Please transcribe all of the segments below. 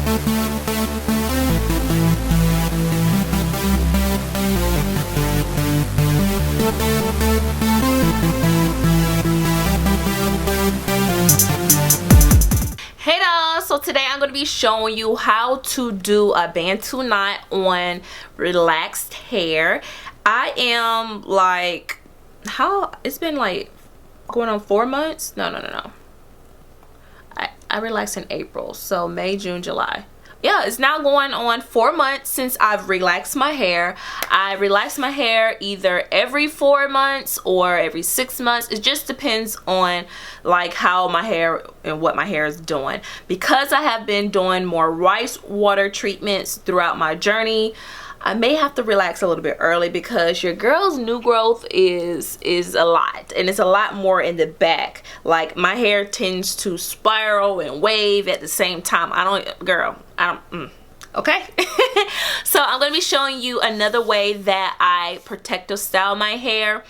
Hey dolls, so today I'm going to be showing you how to do a Bantu knot on relaxed hair. I am like, it's been like going on 4 months. No. I relaxed in April, so May, June, July. Yeah, it's now going on 4 months since I've relaxed my hair. I relax my hair either every 4 months or every 6 months. It just depends on like how my hair and what my hair is doing. Because I have been doing more rice water treatments throughout my journey, I may have to relax a little bit early because your girl's new growth is a lot, and it's a lot more in the back. Like my hair tends to spiral and wave at the same time. Okay. So I'm going to be showing you another way that I protective style my hair.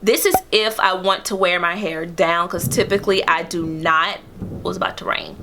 This is if I want to wear my hair down, because typically I do not. It was about to rain.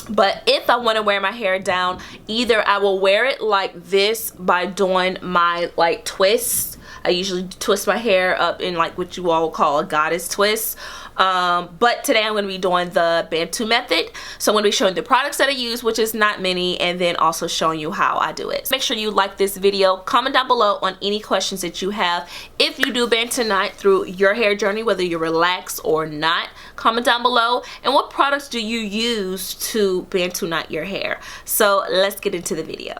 But if I want to wear my hair down, either I will wear it like this by doing my like twists. I usually twist my hair up in like what you all call a goddess twist. But today I'm going to be doing the Bantu method. So I'm going to be showing the products that I use, which is not many, and then also showing you how I do it. So make sure you like this video. Comment down below on any questions that you have. If you do Bantu knot through your hair journey, whether you're relaxed or not, comment down below. And what products do you use to Bantu knot your hair? So let's get into the video.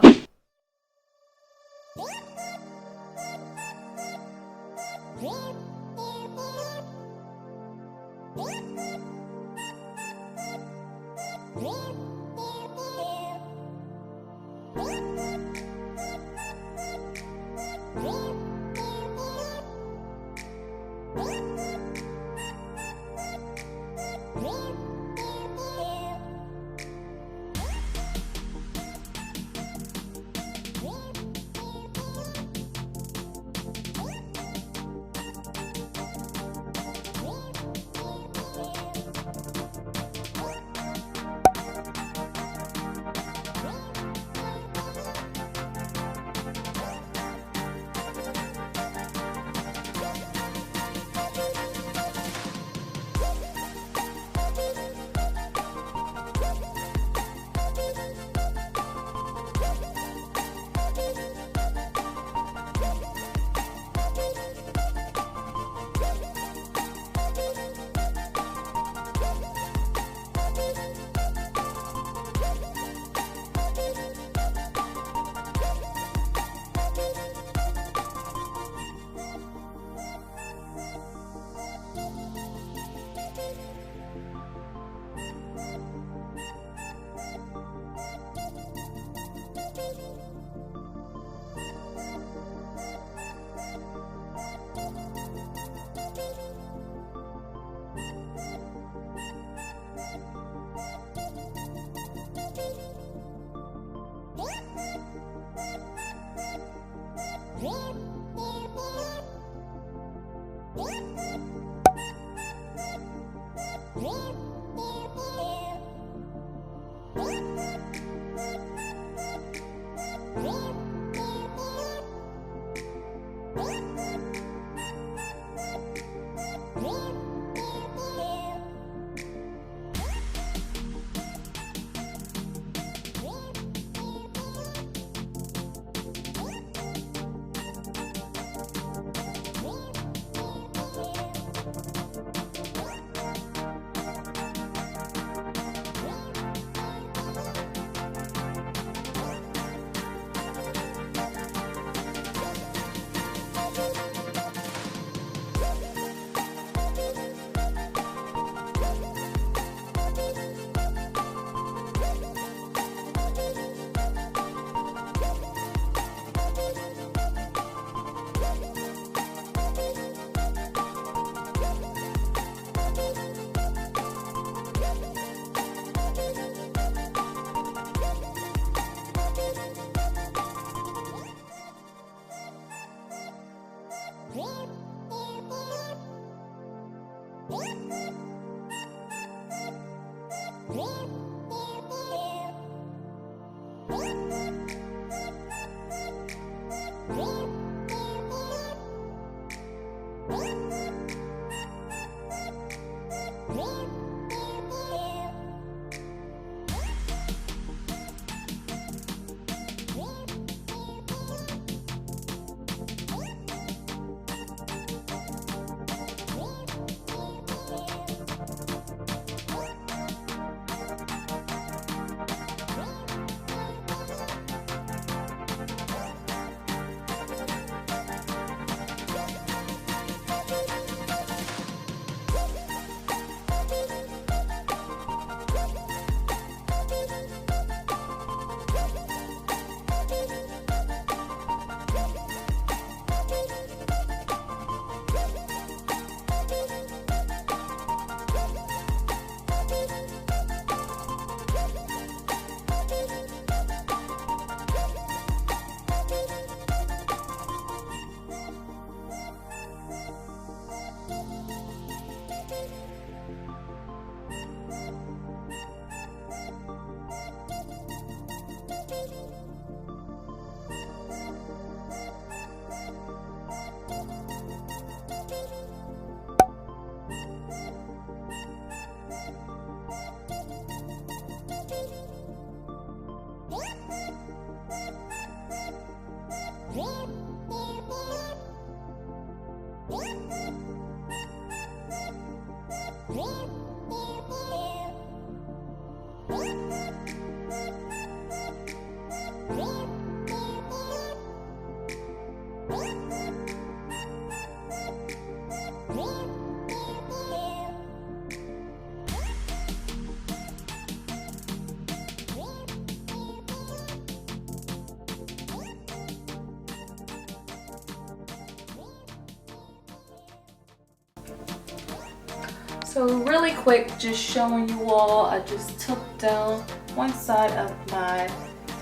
So really quick, just showing you all, I just took down one side of my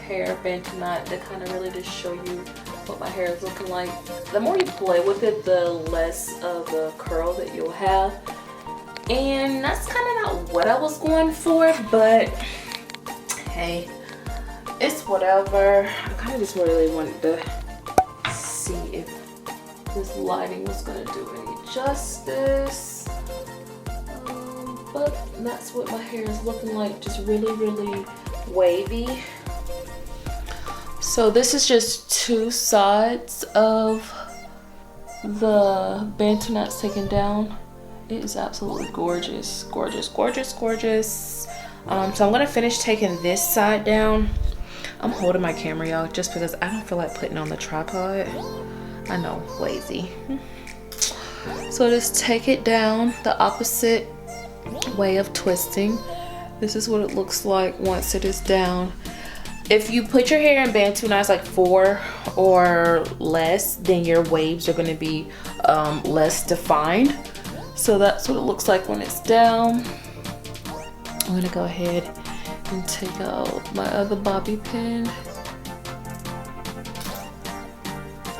hair Bantu knot to kind of really just show you what my hair is looking like. The more you play with it, the less of the curl that you'll have. And that's kind of not what I was going for, but hey, it's whatever. I kind of just really wanted to see if this lighting was going to do any justice. But that's what my hair is looking like, just really wavy. So this is just two sides of the Bantu knots taken down. It is absolutely gorgeous, gorgeous. So I'm gonna finish taking this side down. I'm holding my camera, y'all, just because I don't feel like putting it on the tripod. I know, lazy. So just take it down the opposite way of twisting. This is what it looks like once it is down. If you put your hair in Bantu knots like 4 or less, then your waves are going to be less defined. So that's what it looks like when it's down. I'm going to go ahead and take out my other bobby pin.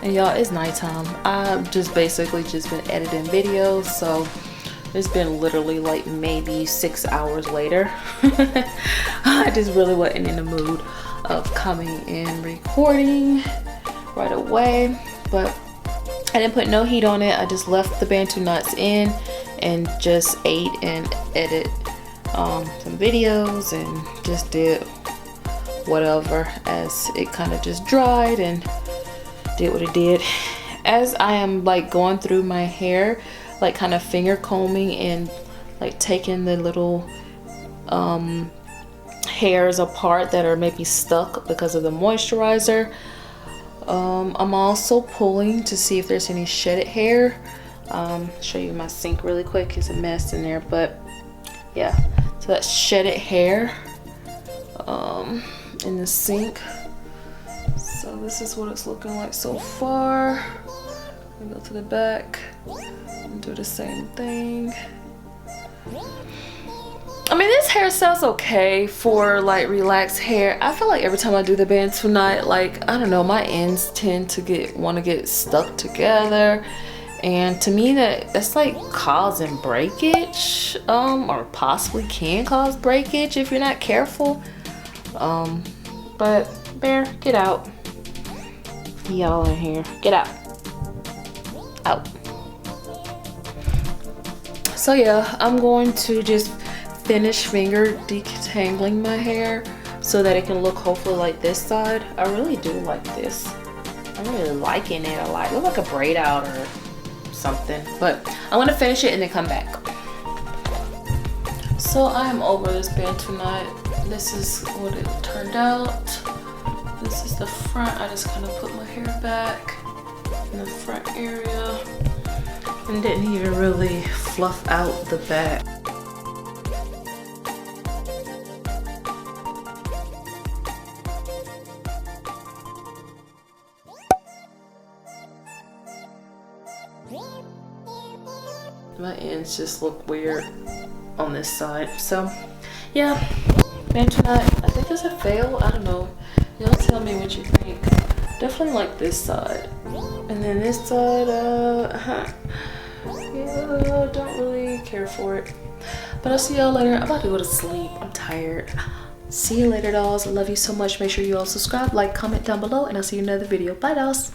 And y'all, it's nighttime. I've just basically just been editing videos, so it's been literally like maybe 6 hours later. I just really wasn't in the mood of coming and recording right away, but I didn't put no heat on it. I just left the Bantu knots in and just ate and edit some videos and just did whatever as it kind of just dried and did what it did. As I am like going through my hair, like kind of finger combing and like taking the little hairs apart that are maybe stuck because of the moisturizer, I'm also pulling to see if there's any shedded hair. Show you my sink really quick. It's a mess in there, but yeah, so that's shedded hair in the sink. So this is what it's looking like so far. We go to the back and do the same thing. I mean, this hairstyle's okay for like relaxed hair. I feel like every time I do the Bantu knot, like, I don't know, my ends tend to want to get stuck together, and to me that's like causing breakage, or possibly can cause breakage if you're not careful. But Bear, get out. Y'all in here, get out. Out. So yeah, I'm going to just finish finger detangling my hair so that it can look hopefully like this side. I really do like this. I'm really liking it a lot. It looks like a braid out or something. But I'm gonna finish it and then come back. So I'm over this Bantu knot. This is what it turned out. This is the front. I just kind of put my hair back in the front area and didn't even really fluff out the back. My ends just look weird on this side. So yeah, Bantu knot. I think it's a fail. I don't know. Y'all tell me what you think. Definitely like this side. And then this side, yeah, don't really care for it. But I'll see y'all later. I'm about to go to sleep. I'm tired. See you later, dolls. I love you so much. Make sure you all subscribe, like, comment down below, and I'll see you in another video. Bye, dolls.